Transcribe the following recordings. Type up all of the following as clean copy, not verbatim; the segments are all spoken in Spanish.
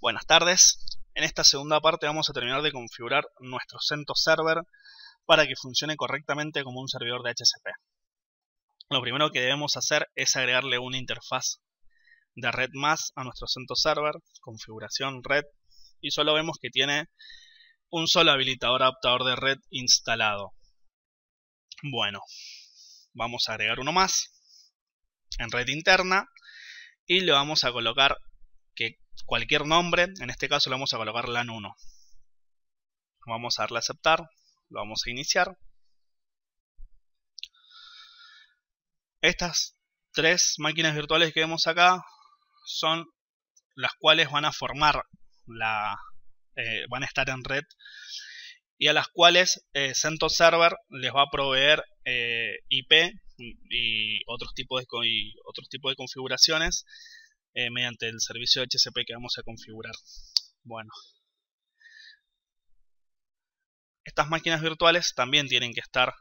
Buenas tardes. En esta segunda parte vamos a terminar de configurar nuestro CentOS Server para que funcione correctamente como un servidor de HCP. Lo primero que debemos hacer es agregarle una interfaz de red más a nuestro CentOS Server, configuración red, y solo vemos que tiene un solo habilitador adaptador de red instalado. Bueno, vamos a agregar uno más en red interna y le vamos a colocar que cualquier nombre, en este caso le vamos a colocar LAN1. Vamos a darle a aceptar, lo vamos a iniciar. Estas tres máquinas virtuales que vemos acá son las cuales van a formar van a estar en red y a las cuales CentOS Server les va a proveer IP y otros tipos de configuraciones mediante el servicio de HCP que vamos a configurar. Bueno, estas máquinas virtuales también tienen que estar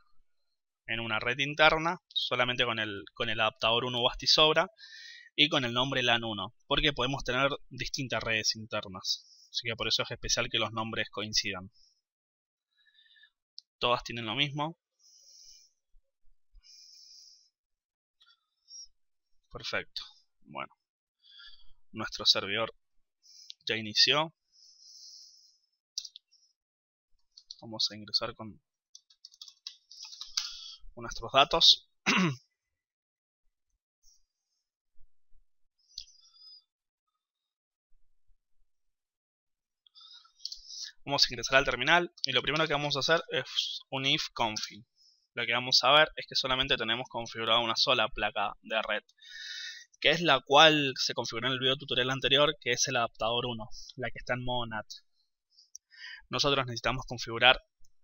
en una red interna, solamente con el adaptador 1 basta y sobra, y con el nombre LAN1, porque podemos tener distintas redes internas, así que por eso es especial que los nombres coincidan. Todas tienen lo mismo. Perfecto. Bueno, nuestro servidor ya inició. Vamos a ingresar con nuestros datos. Vamos a ingresar al terminal y lo primero que vamos a hacer es un ifconfig. Lo que vamos a ver es que solamente tenemos configurada una sola placa de red, que es la cual se configuró en el video tutorial anterior, que es el adaptador 1, la que está en modo NAT. Nosotros necesitamos configurar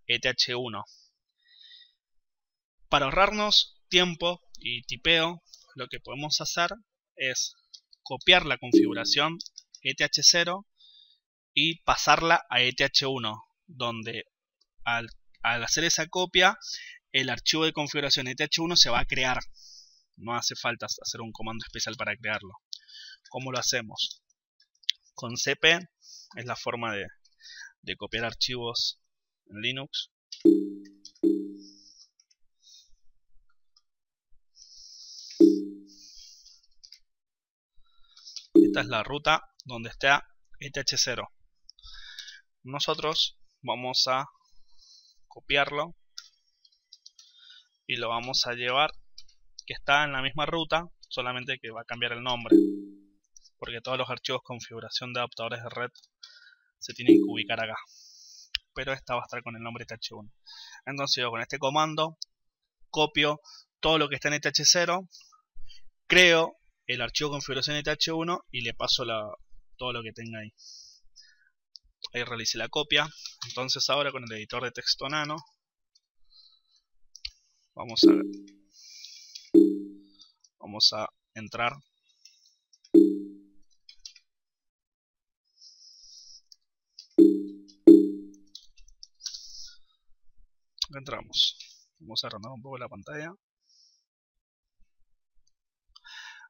ETH1. Para ahorrarnos tiempo y tipeo, lo que podemos hacer es copiar la configuración ETH0 y pasarla a ETH1, donde al hacer esa copia, el archivo de configuración ETH1 se va a crear. No hace falta hacer un comando especial para crearlo. ¿Cómo lo hacemos? Con cp es la forma de copiar archivos en Linux. Esta es la ruta donde está ETH0. Nosotros vamos a copiarlo y lo vamos a llevar, que está en la misma ruta, solamente que va a cambiar el nombre, porque todos los archivos de configuración de adaptadores de red se tienen que ubicar acá, pero esta va a estar con el nombre ETH1. Entonces yo con este comando copio todo lo que está en ETH0, creo el archivo de configuración ETH1 y le paso todo lo que tenga ahí. Ahí realicé la copia. Entonces ahora con el editor de texto nano vamos a entrar. Entramos. Vamos a agrandar un poco la pantalla.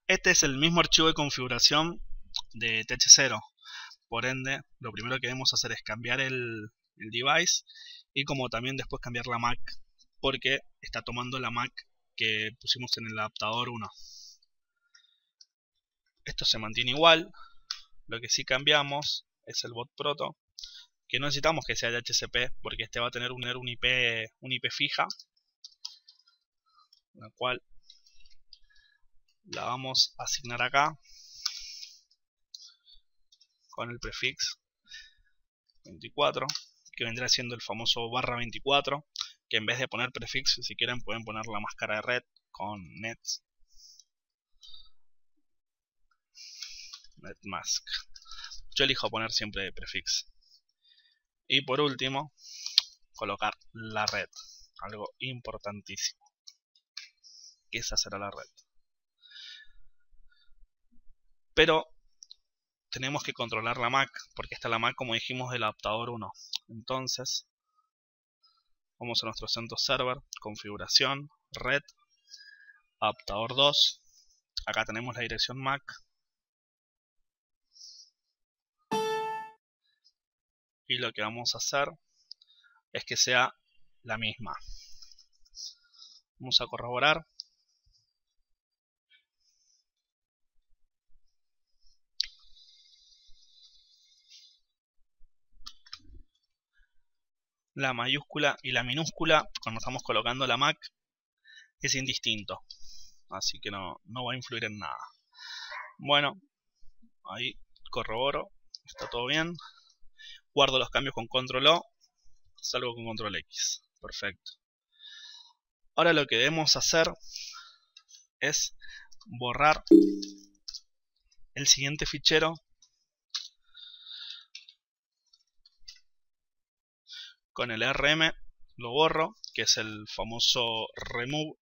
Este es el mismo archivo de configuración de ETH0. Por ende, lo primero que debemos hacer es cambiar el device y como también después cambiar la MAC, porque está tomando la MAC que pusimos en el adaptador 1. Esto se mantiene igual. Lo que sí cambiamos es el bot proto, que no necesitamos que sea de HCP, porque este va a tener una IP fija, la cual la vamos a asignar acá con el prefix 24, que vendrá siendo el famoso /24, que en vez de poner prefix, si quieren pueden poner la máscara de red con netmask. Yo elijo poner siempre prefix. Y por último, colocar la red, algo importantísimo, que esa será la red. Pero tenemos que controlar la MAC, porque esta es la MAC, como dijimos, del adaptador 1. Entonces vamos a nuestro CentOS Server, configuración, red, adaptador 2. Acá tenemos la dirección MAC. y lo que vamos a hacer es que sea la misma. Vamos a corroborar. La mayúscula y la minúscula, cuando estamos colocando la Mac, es indistinto. Así que no va a influir en nada. Bueno, ahí corroboro. Está todo bien. Guardo los cambios con control O. Salgo con control X. Perfecto. Ahora lo que debemos hacer es borrar el siguiente fichero con el RM. Lo borro, que es el famoso remove.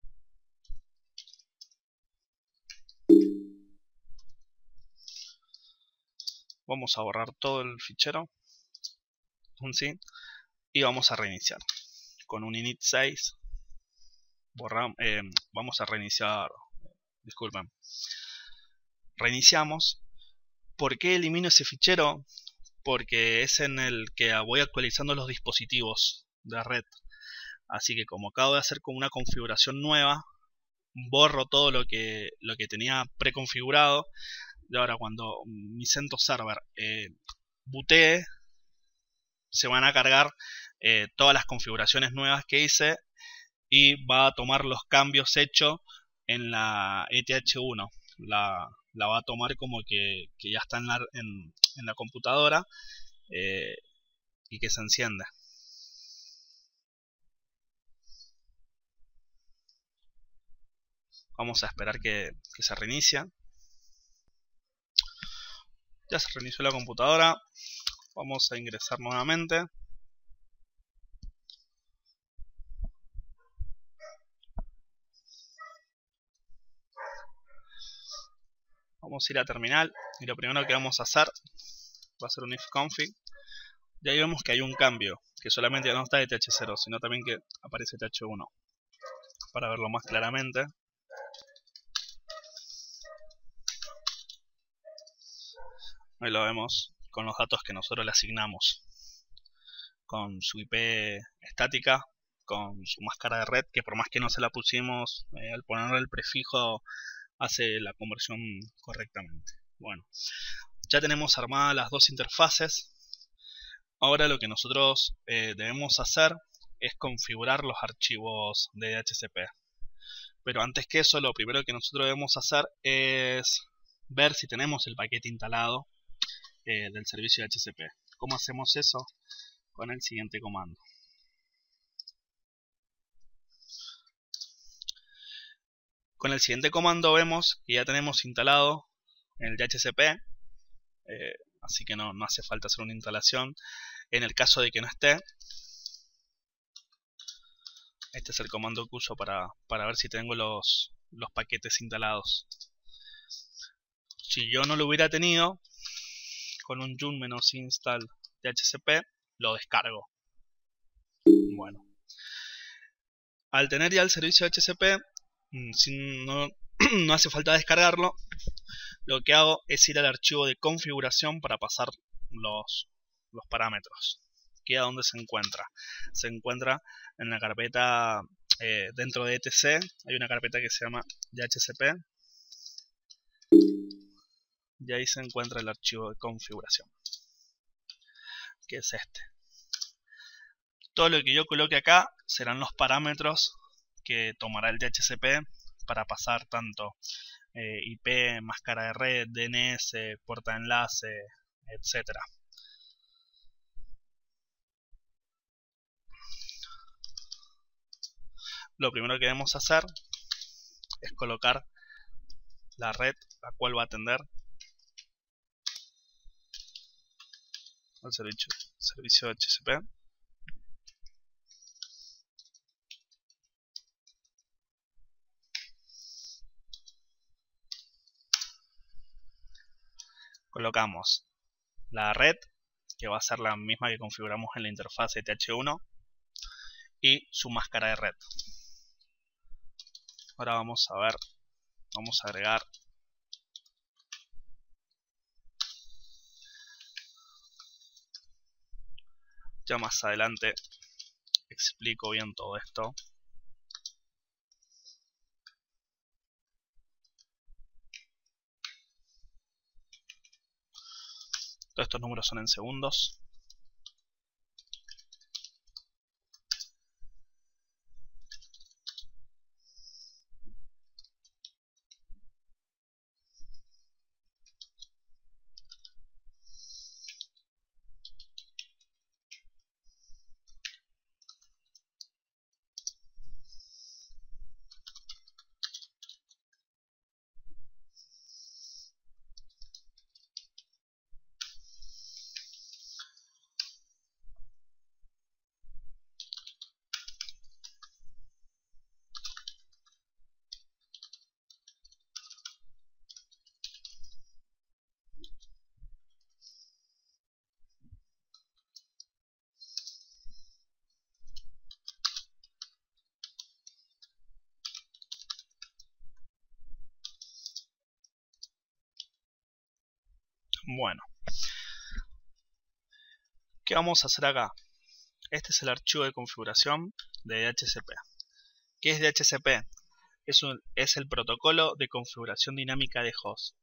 Vamos a borrar todo el fichero. ¿Sí? Y vamos a reiniciar. Con un init 6 vamos a reiniciar. Disculpen. Reiniciamos. ¿Por qué elimino ese fichero? Porque es en el que voy actualizando los dispositivos de red. Así que como acabo de hacer como una configuración nueva, borro todo lo que tenía preconfigurado. Y ahora cuando mi CentOS Server bootee, se van a cargar todas las configuraciones nuevas que hice y va a tomar los cambios hechos en la ETH1. La va a tomar como que ya está en la computadora y que se encienda. Vamos a esperar que se reinicie. Ya se reinició la computadora. Vamos a ingresar nuevamente. Vamos a ir a terminal y lo primero que vamos a hacer va a ser un ifconfig. Y ahí vemos que hay un cambio, que solamente ya no está de TH0, sino también que aparece TH1. Para verlo más claramente. Ahí lo vemos con los datos que nosotros le asignamos. Con su IP estática, con su máscara de red, que por más que no se la pusimos, al ponerle el prefijo hace la conversión correctamente. Bueno, ya tenemos armadas las dos interfaces. Ahora lo que nosotros debemos hacer es configurar los archivos de DHCP. Pero antes que eso, lo primero que nosotros debemos hacer es ver si tenemos el paquete instalado del servicio de DHCP. ¿Cómo hacemos eso? Con el siguiente comando. Con el siguiente comando vemos que ya tenemos instalado el DHCP, así que no hace falta hacer una instalación. En el caso de que no esté, este es el comando que uso para ver si tengo los paquetes instalados. Si yo no lo hubiera tenido, con un yum-install DHCP lo descargo. Bueno, al tener ya el servicio DHCP, no hace falta descargarlo. Lo que hago es ir al archivo de configuración para pasar los parámetros. ¿Qué a dónde se encuentra? Se encuentra en la carpeta dentro de etc. Hay una carpeta que se llama DHCP y ahí se encuentra el archivo de configuración, que es este. Todo lo que yo coloque acá serán los parámetros que tomará el DHCP para pasar tanto IP, máscara de red, DNS, puerta de enlace, etc. Lo primero que debemos hacer es colocar la red la cual va a atender al servicio de DHCP. Colocamos la red, que va a ser la misma que configuramos en la interfaz de TH1, y su máscara de red. Ahora vamos a ver, vamos a agregar Ya más adelante explico bien todo esto. Todos estos números son en segundos. Bueno, ¿qué vamos a hacer acá? Este es el archivo de configuración de DHCP. ¿Qué es DHCP? Es el protocolo de configuración dinámica de host.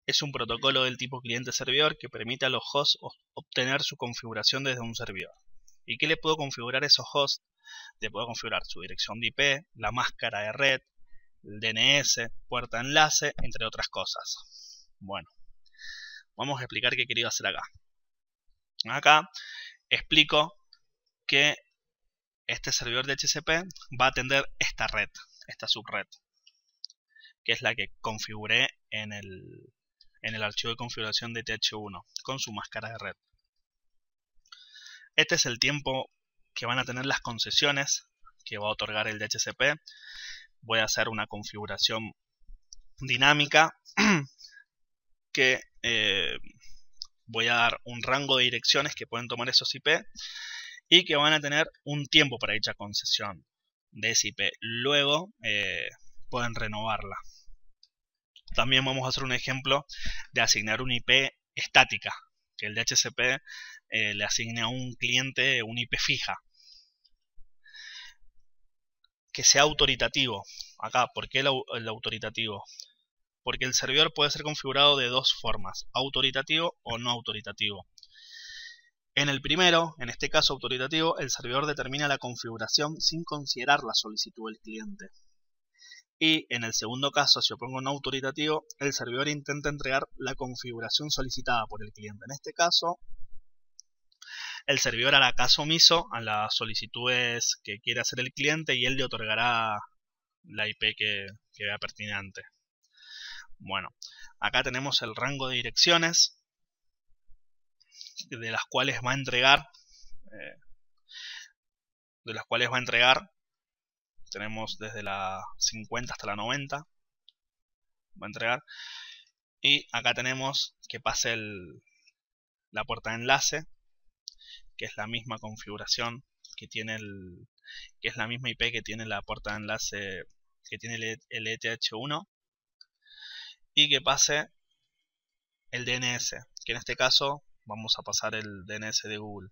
Es un protocolo del tipo cliente-servidor que permite a los hosts obtener su configuración desde un servidor. ¿Y qué le puedo configurar a esos hosts? Le puedo configurar su dirección de IP, la máscara de red, el DNS, puerta de enlace, entre otras cosas. Bueno, vamos a explicar qué he querido hacer acá. Acá explico que este servidor de DHCP va a atender esta red, esta subred, que es la que configuré en el archivo de configuración de TH1 con su máscara de red. Este es el tiempo que van a tener las concesiones que va a otorgar el DHCP. Voy a hacer una configuración dinámica que voy a dar un rango de direcciones que pueden tomar esos IP y que van a tener un tiempo para dicha concesión de ese IP. Luego pueden renovarla. También vamos a hacer un ejemplo de asignar un IP estática, que el DHCP le asigne a un cliente una IP fija, que sea autoritativo. Acá, ¿por qué el autoritativo? Porque el servidor puede ser configurado de dos formas, autoritativo o no autoritativo. En el primero, en este caso autoritativo, el servidor determina la configuración sin considerar la solicitud del cliente. Y en el segundo caso, si yo pongo no autoritativo, el servidor intenta entregar la configuración solicitada por el cliente. En este caso, el servidor hará caso omiso a las solicitudes que quiere hacer el cliente y él le otorgará la IP que vea pertinente. Bueno, acá tenemos el rango de direcciones de las cuales va a entregar. Tenemos desde la 50 hasta la 90. Va a entregar. Y acá tenemos que pase la puerta de enlace, que es la misma configuración que tiene que es la misma IP que tiene la puerta de enlace que tiene el ETH1, y que pase el DNS, que en este caso vamos a pasar el DNS de Google.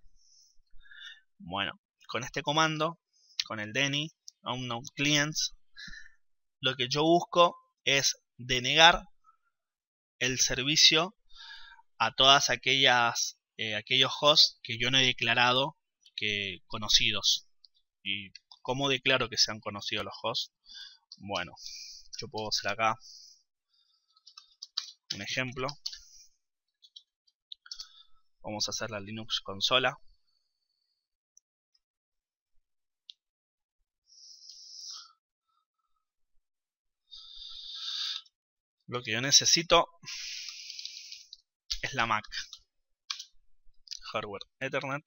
Bueno, con este comando, con el DNI unknown clients, lo que yo busco es denegar el servicio a todas aquellos hosts que yo no he declarado que conocidos. ¿Y cómo declaro que sean conocidos los hosts? Bueno, yo puedo hacer acá un ejemplo. Vamos a hacer la Linux consola. Lo que yo necesito es la MAC. Hardware Ethernet.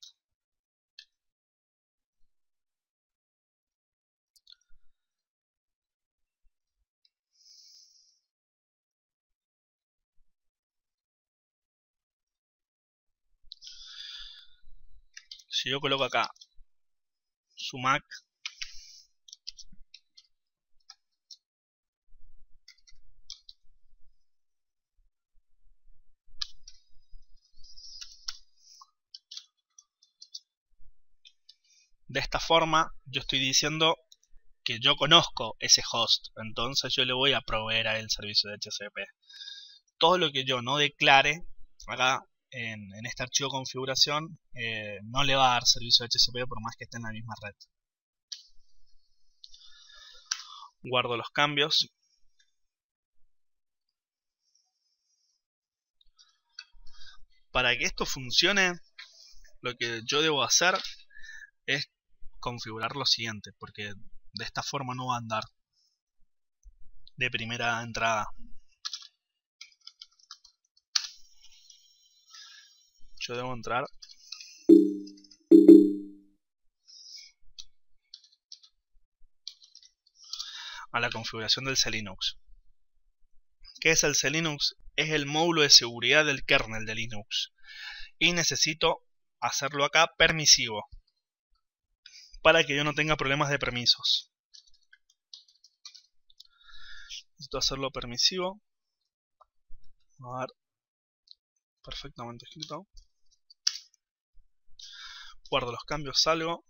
Si yo coloco acá su MAC, De esta forma yo estoy diciendo que yo conozco ese host, entonces yo le voy a proveer a él servicio de DHCP. Todo lo que yo no declare acá en este archivo de configuración no le va a dar servicio de DHCP por más que esté en la misma red. Guardo los cambios. Para que esto funcione, lo que yo debo hacer es configurar lo siguiente, porque de esta forma no va a andar de primera entrada. Yo debo entrar a la configuración del CLinux. ¿Qué es el CLinux? Es el módulo de seguridad del kernel de Linux. Y necesito hacerlo acá permisivo, para que yo no tenga problemas de permisos. Necesito hacerlo permisivo. A ver, perfectamente escrito. Guardo los cambios, salgo.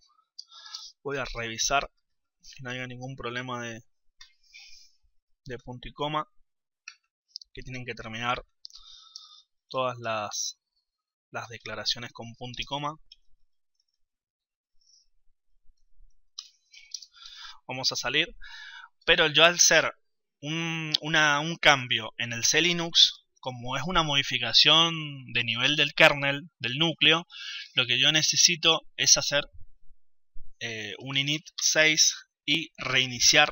Voy a revisar que no haya ningún problema de punto y coma, que tienen que terminar todas las declaraciones con punto y coma. Vamos a salir, pero yo al ser un cambio en el CLinux, como es una modificación de nivel del kernel, del núcleo, lo que yo necesito es hacer un init 6 y reiniciar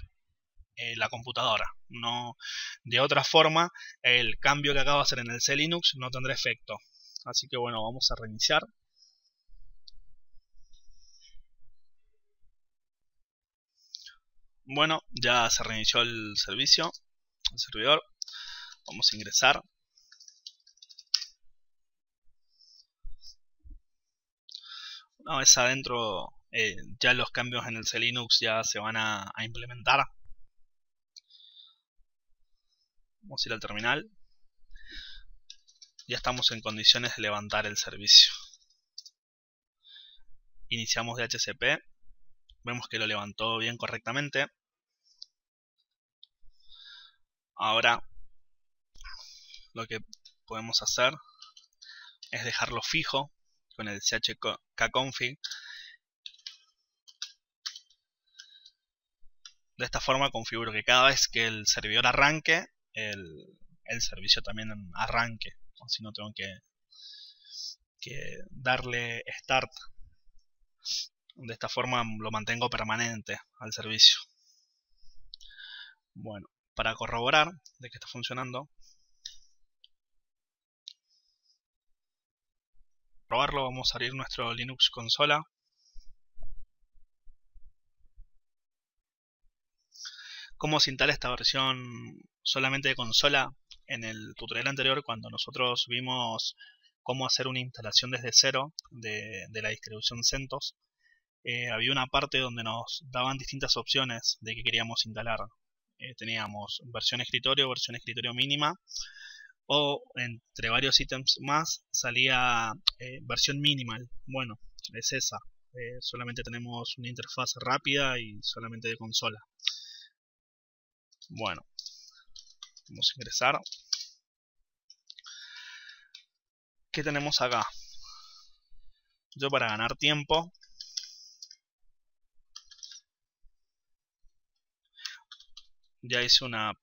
la computadora. No, de otra forma, el cambio que acabo de hacer en el CLinux no tendrá efecto. Así que bueno, vamos a reiniciar. Bueno, ya se reinició el servicio, el servidor. Vamos a ingresar. Una vez adentro, ya los cambios en el CLinux ya se van a implementar. Vamos a ir al terminal. Ya estamos en condiciones de levantar el servicio. Iniciamos DHCP. Vemos que lo levantó bien correctamente. Ahora lo que podemos hacer es dejarlo fijo con el chkconfig. De esta forma configuro que cada vez que el servidor arranque, el servicio también arranque. Así no tengo que darle start. De esta forma lo mantengo permanente al servicio. Bueno, para corroborar de que está funcionando, probarlo, vamos a abrir nuestro Linux consola. ¿Cómo se instala esta versión solamente de consola? En el tutorial anterior, cuando nosotros vimos cómo hacer una instalación desde cero de la distribución CentOS, había una parte donde nos daban distintas opciones de que queríamos instalar. Teníamos versión escritorio mínima, o entre varios ítems más salía versión minimal. Bueno, es esa. Solamente tenemos una interfaz rápida y solamente de consola. Bueno, vamos a ingresar. ¿Qué tenemos acá? Yo, para ganar tiempo, ya hice una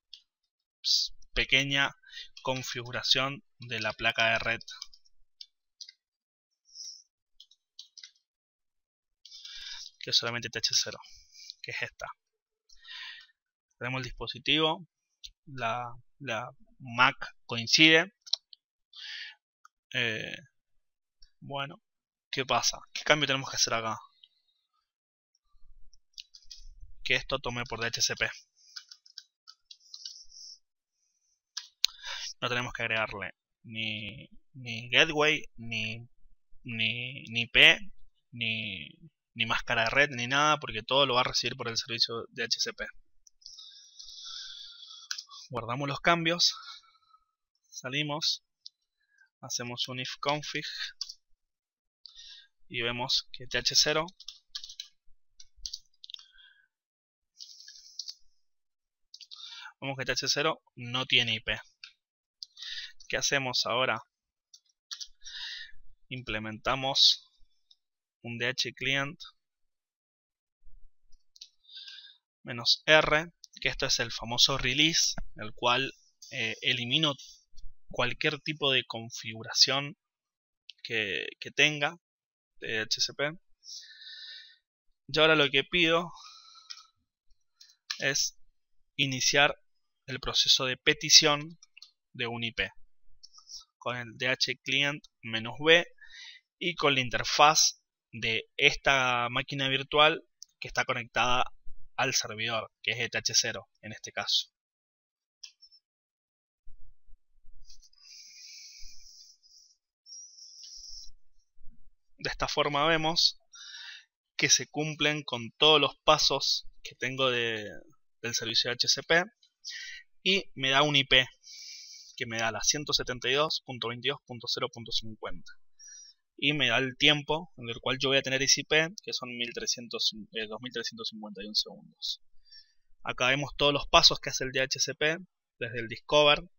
pequeña configuración de la placa de red. Que es solamente TH0, que es esta. Tenemos el dispositivo, la Mac coincide. Bueno, ¿qué pasa? ¿Qué cambio tenemos que hacer acá? Que esto tome por DHCP. No tenemos que agregarle ni gateway, ni IP, ni máscara de red, ni nada, porque todo lo va a recibir por el servicio de DHCP. Guardamos los cambios, salimos, hacemos un if config y vemos que TH0 Vemos que TH0 no tiene IP. ¿Qué hacemos ahora? Implementamos un dhclient -r, que esto es el famoso release, el cual elimino cualquier tipo de configuración que tenga de DHCP. Y ahora lo que pido es iniciar el proceso de petición de un IP con el dhclient -b y con la interfaz de esta máquina virtual que está conectada al servidor, que es ETH0 en este caso. De esta forma vemos que se cumplen con todos los pasos que tengo del servicio de DHCP y me da un IP que me da la 172.22.0.50 y me da el tiempo en el cual yo voy a tener ese IP, que son 2351 segundos. Acá vemos todos los pasos que hace el DHCP, desde el discover,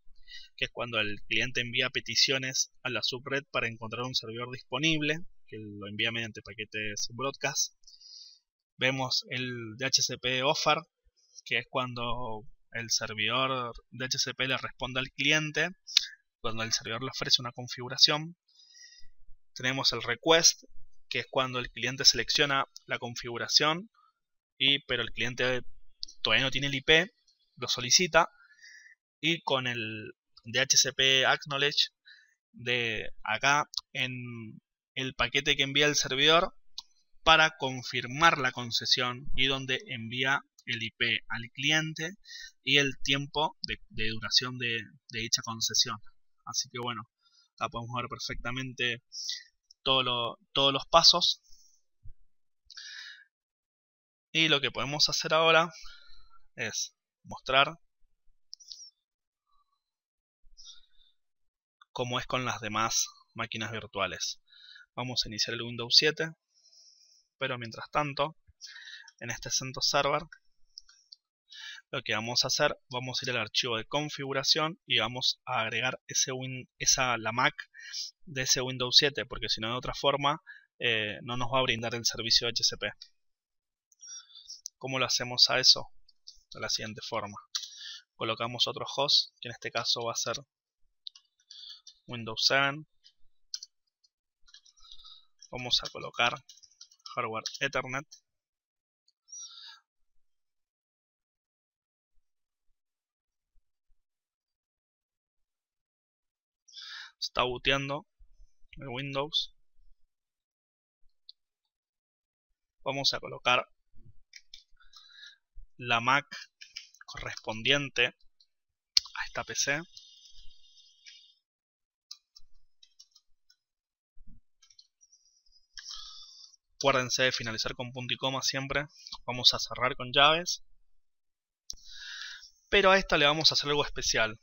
que es cuando el cliente envía peticiones a la subred para encontrar un servidor disponible, que lo envía mediante paquetes broadcast. Vemos el DHCP offer, que es cuando el servidor DHCP le responde al cliente, cuando el servidor le ofrece una configuración. Tenemos el request, que es cuando el cliente selecciona la configuración, pero el cliente todavía no tiene el IP, lo solicita, y con el DHCP acknowledge de acá en el paquete que envía el servidor para confirmar la concesión y donde envía el IP al cliente y el tiempo de duración de dicha concesión. Así que bueno, acá podemos ver perfectamente todos los pasos. Y lo que podemos hacer ahora es mostrar cómo es con las demás máquinas virtuales. Vamos a iniciar el Windows 7, pero mientras tanto, en este CentOS Server, lo que vamos a hacer, vamos a ir al archivo de configuración y vamos a agregar la MAC de ese Windows 7, porque si no, de otra forma no nos va a brindar el servicio de DHCP. ¿Cómo lo hacemos a eso? De la siguiente forma: colocamos otro host, que en este caso va a ser Windows 7. Vamos a colocar hardware Ethernet. Está booteando el Windows. Vamos a colocar la MAC correspondiente a esta PC. Acuérdense de finalizar con punto y coma siempre. Vamos a cerrar con llaves. Pero a esta le vamos a hacer algo especial.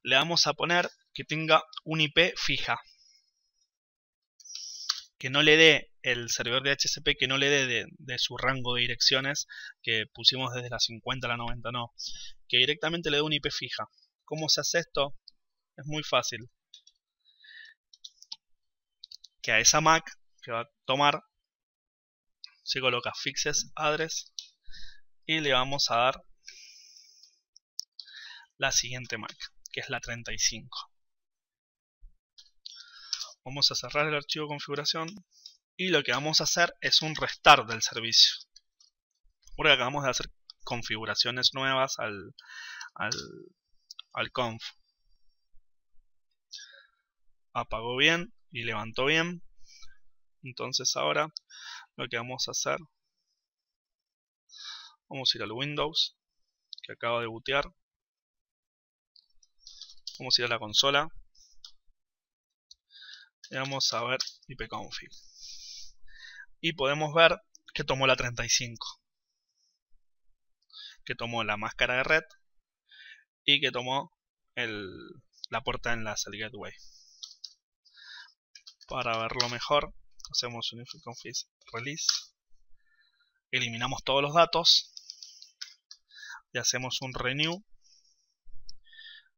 Le vamos a poner que tenga un IP fija. Que no le dé el servidor de DHCP, que no le dé de su rango de direcciones que pusimos desde la 50 a la 90, no. Que directamente le dé un IP fija. ¿Cómo se hace esto? Es muy fácil. Que a esa MAC que va a tomar se coloca fixes address y le vamos a dar la siguiente MAC, que es la 35. Vamos a cerrar el archivo de configuración y lo que vamos a hacer es un restart del servicio, porque acabamos de hacer configuraciones nuevas al conf. Apagó bien y levantó bien. Entonces ahora lo que vamos a hacer, vamos a ir al Windows que acaba de bootear. Vamos a ir a la consola y vamos a ver ipconfig. Y podemos ver que tomó la 35, que tomó la máscara de red y que tomó la puerta de enlace, el gateway. Para verlo mejor, hacemos un ipconfig release, eliminamos todos los datos y hacemos un renew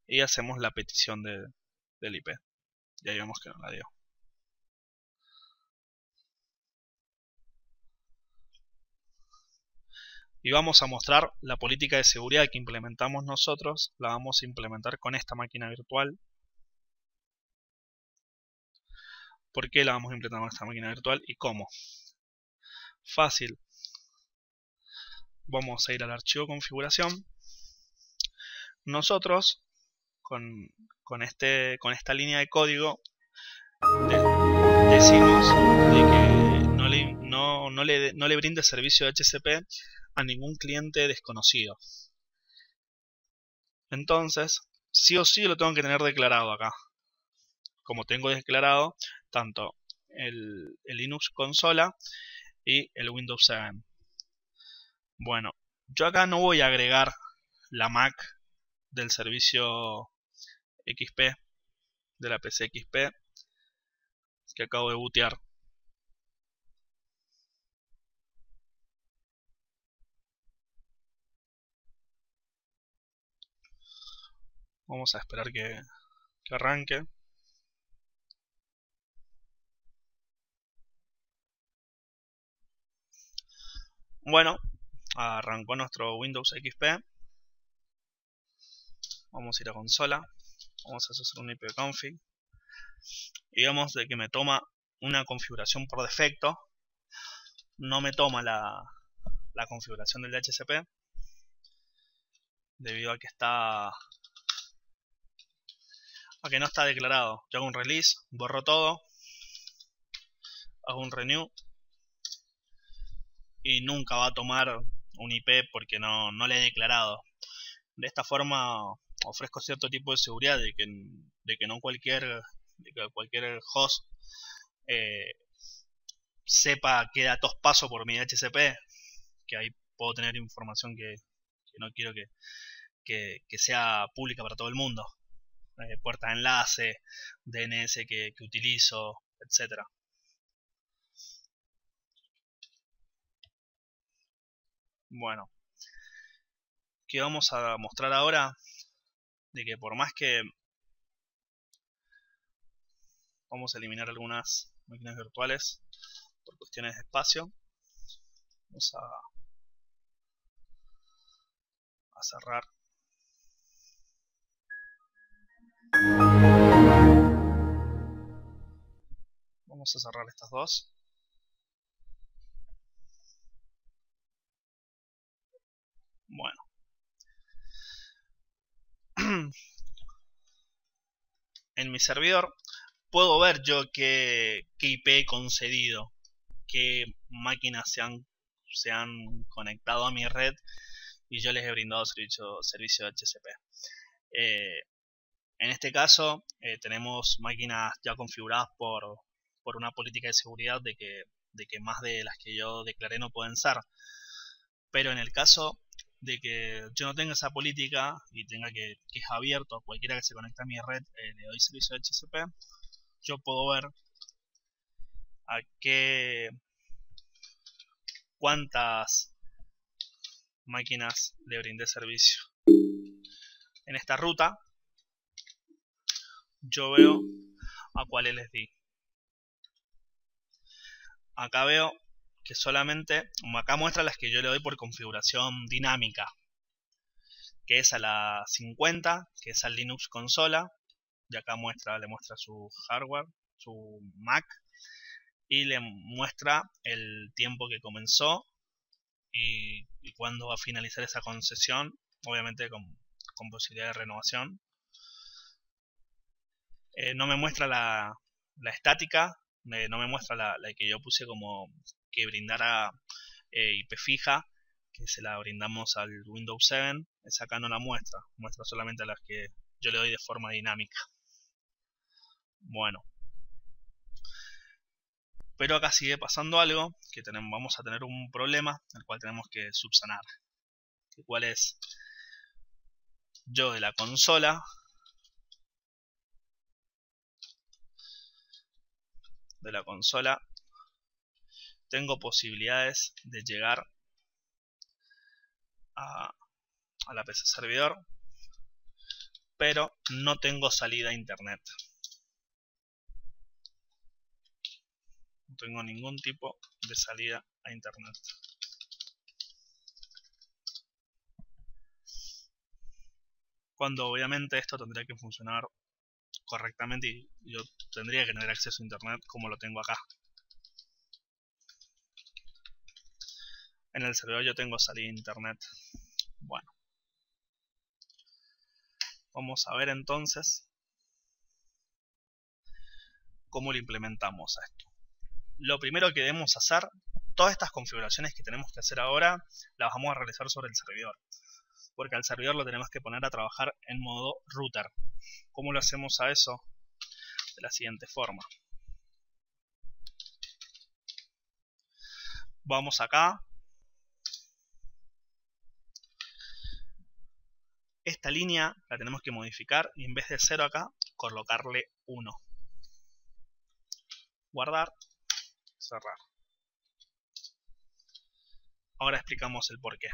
y hacemos la petición del IP. Y ahí vemos que no la dio. Y vamos a mostrar la política de seguridad que implementamos nosotros. La vamos a implementar con esta máquina virtual. ¿Por qué la vamos a implementar con esta máquina virtual y cómo? Fácil. Vamos a ir al archivo configuración. Nosotros con esta línea de código decimos de que no le brinde servicio de HCP a ningún cliente desconocido. Entonces, sí o sí lo tengo que tener declarado acá. Como tengo declarado tanto el Linux consola y el Windows 7. Bueno, yo acá no voy a agregar la Mac del servicio XP, de la PC XP que acabo de bootear. Vamos a esperar que arranque. Bueno, arrancó nuestro Windows XP. Vamos a ir a consola. Vamos a hacer un ipconfig. Y vemos de que me toma una configuración por defecto. No me toma la configuración del DHCP. Debido a que no está declarado. Yo hago un release, borro todo, hago un renew y nunca va a tomar un IP porque no le he declarado. De esta forma ofrezco cierto tipo de seguridad de que no cualquier host sepa qué datos paso por mi DHCP, que ahí puedo tener información que no quiero que sea pública para todo el mundo. Puerta de enlace, DNS que utilizo, etcétera. Bueno, que vamos a mostrar ahora de que por más que vamos a eliminar algunas máquinas virtuales por cuestiones de espacio, vamos a cerrar. Vamos a cerrar estas dos. Bueno. En mi servidor puedo ver yo qué IP he concedido, qué máquinas se han conectado a mi red y yo les he brindado servicio de HCP. En este caso tenemos máquinas ya configuradas por una política de seguridad de que más de las que yo declaré no pueden ser. Pero en el caso de que yo no tenga esa política y tenga que es abierto a cualquiera que se conecte a mi red, le doy servicio de HCP, yo puedo ver a cuántas máquinas le brindé servicio. En esta ruta yo veo a cuáles les di. Acá veo que solamente, acá muestra las que yo le doy por configuración dinámica, que es a la 50, que es al Linux consola, y acá le muestra su hardware, su Mac, y le muestra el tiempo que comenzó y cuándo va a finalizar esa concesión, obviamente con posibilidad de renovación. No me muestra la estática, no me muestra la que yo puse como que brindara IP fija, que se la brindamos al Windows 7. Esa acá no la muestra solamente las que yo le doy de forma dinámica. Bueno, pero acá sigue pasando algo, que vamos a tener un problema, el cual tenemos que subsanar. El cual es, yo de la consola tengo posibilidades de llegar a a la PC servidor, pero no tengo salida a internet. No tengo ningún tipo de salida a internet. Cuando obviamente esto tendría que funcionar correctamente y yo tendría que tener acceso a internet como lo tengo acá. En el servidor yo tengo salida a internet. Bueno, vamos a ver entonces cómo lo implementamos a esto. Lo primero que debemos hacer, todas estas configuraciones que tenemos que hacer ahora, las vamos a realizar sobre el servidor, porque al servidor lo tenemos que poner a trabajar en modo router. ¿Cómo lo hacemos a eso? De la siguiente forma. Vamos acá. Esta línea la tenemos que modificar y en vez de 0 acá, colocarle 1. Guardar, cerrar. Ahora explicamos el porqué.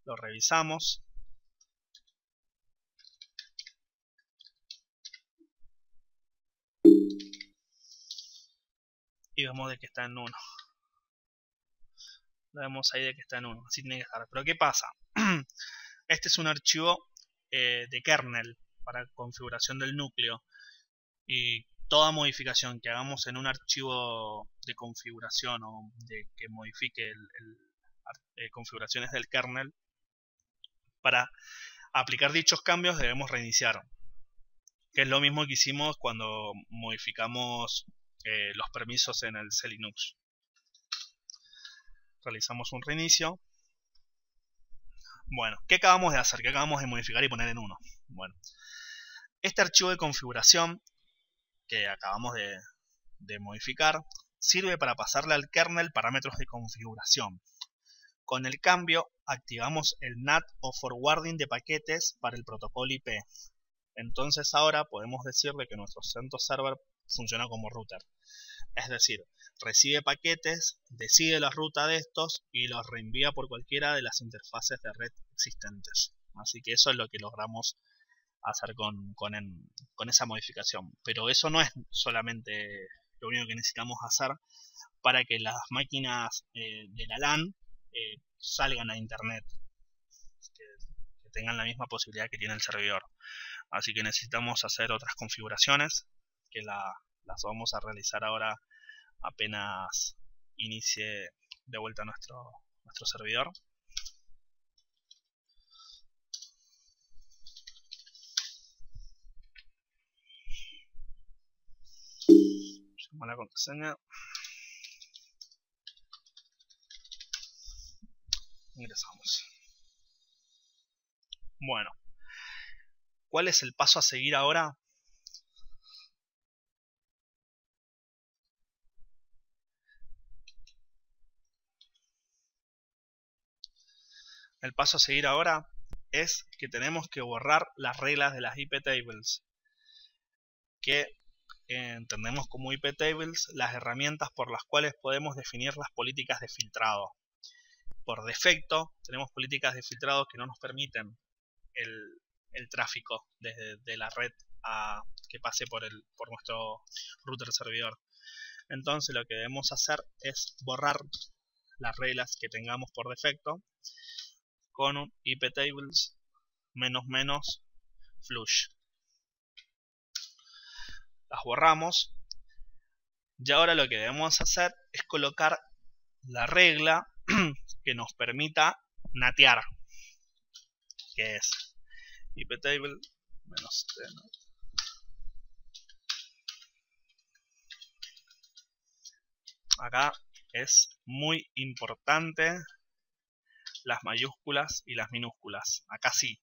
Lo revisamos. Y vemos de que está en 1. Lo vemos ahí de que está en 1. Así tiene que estar. Pero ¿qué pasa? Este es un archivo de kernel para configuración del núcleo. Y toda modificación que hagamos en un archivo de configuración o de que modifique configuraciones del kernel, para aplicar dichos cambios debemos reiniciar. Que es lo mismo que hicimos cuando modificamos los permisos en el C-Linux. Realizamos un reinicio. Bueno, ¿qué acabamos de hacer? ¿Qué acabamos de modificar y poner en 1? Bueno, este archivo de configuración que acabamos de modificar sirve para pasarle al kernel parámetros de configuración. Con el cambio activamos el NAT o forwarding de paquetes para el protocolo IP. Entonces ahora podemos decirle que nuestro CentOS Server funciona como router. Es decir, recibe paquetes, decide la ruta de estos y los reenvía por cualquiera de las interfaces de red existentes. Así que eso es lo que logramos hacer con esa modificación. Pero eso no es solamente lo único que necesitamos hacer para que las máquinas de la LAN salgan a internet, que tengan la misma posibilidad que tiene el servidor. Así que necesitamos hacer otras configuraciones que las vamos a realizar ahora apenas inicie de vuelta nuestro servidor. Llamo la contraseña. Ingresamos. Bueno, ¿cuál es el paso a seguir ahora? El paso a seguir ahora es que tenemos que borrar las reglas de las IP tables, que entendemos como IP tables las herramientas por las cuales podemos definir las políticas de filtrado. Por defecto tenemos políticas de filtrado que no nos permiten el tráfico desde la red que pase por nuestro router servidor. Entonces lo que debemos hacer es borrar las reglas que tengamos por defecto con un iptables -- flush. Las borramos y ahora lo que debemos hacer es colocar la regla que nos permita natear, que es iptable -t. Acá es muy importante las mayúsculas y las minúsculas. Acá sí,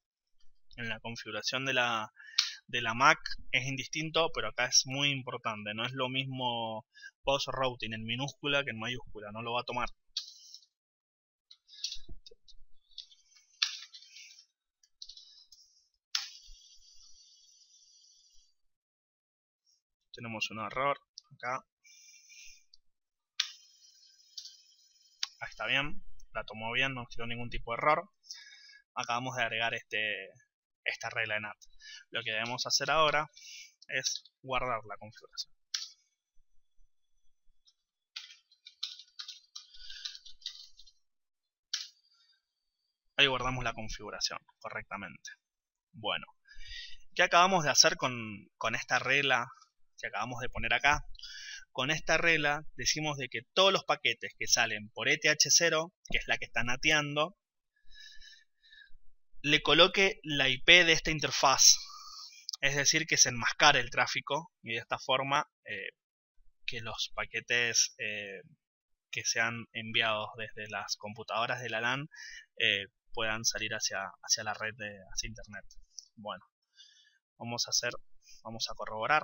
en la configuración de la Mac es indistinto, pero acá es muy importante. No es lo mismo post routing en minúscula que en mayúscula, no lo va a tomar. Tenemos un error acá. Ahí está bien, la tomó bien, no quedó ningún tipo de error. acabamos de agregar esta regla de NAT. Lo que debemos hacer ahora es guardar la configuración. Ahí guardamos la configuración correctamente. Bueno, ¿qué acabamos de hacer con esta regla que acabamos de poner acá? Con esta regla decimos de que todos los paquetes que salen por ETH0, que es la que está nateando, le coloque la IP de esta interfaz. Es decir, que se enmascare el tráfico y de esta forma que los paquetes que sean enviados desde las computadoras de la LAN puedan salir hacia la red, hacia internet. Bueno, vamos a corroborar.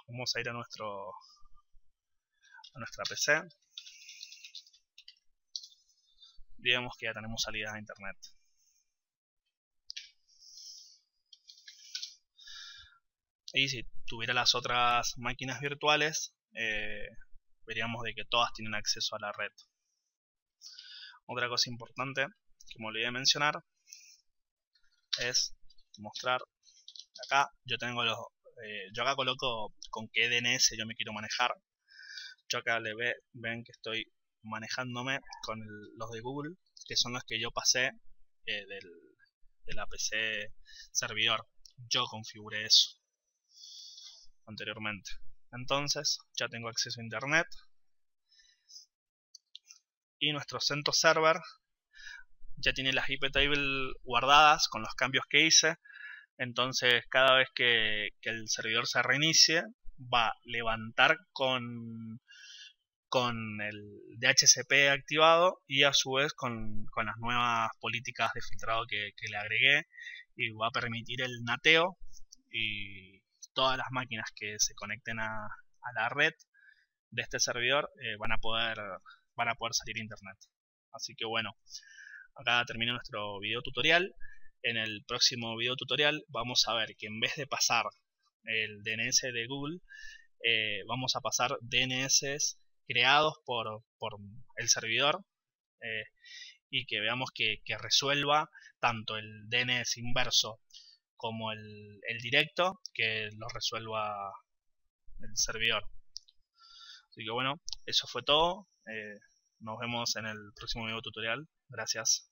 Vamos a ir a nuestra PC. Digamos que ya tenemos salida a internet. Y si tuviera las otras máquinas virtuales, veríamos de que todas tienen acceso a la red. Otra cosa importante que me olvidé de mencionar es mostrar acá. Yo acá coloco con qué DNS yo me quiero manejar. Yo acá ven que estoy manejándome con los de Google, que son los que yo pasé de la PC servidor. Yo configuré eso anteriormente. Entonces ya tengo acceso a internet y nuestro CentOS Server ya tiene las IP table guardadas con los cambios que hice. Entonces cada vez que el servidor se reinicie va a levantar con el DHCP activado y a su vez con las nuevas políticas de filtrado que le agregué, y va a permitir el nateo, y todas las máquinas que se conecten a la red de este servidor van a poder salir a internet. Así que bueno, acá termina nuestro video tutorial. En el próximo video tutorial vamos a ver que en vez de pasar el DNS de Google, vamos a pasar DNS creados por el servidor, y que veamos que resuelva tanto el DNS inverso como el directo, que lo resuelva el servidor. Así que bueno, eso fue todo. Nos vemos en el próximo video tutorial. Gracias.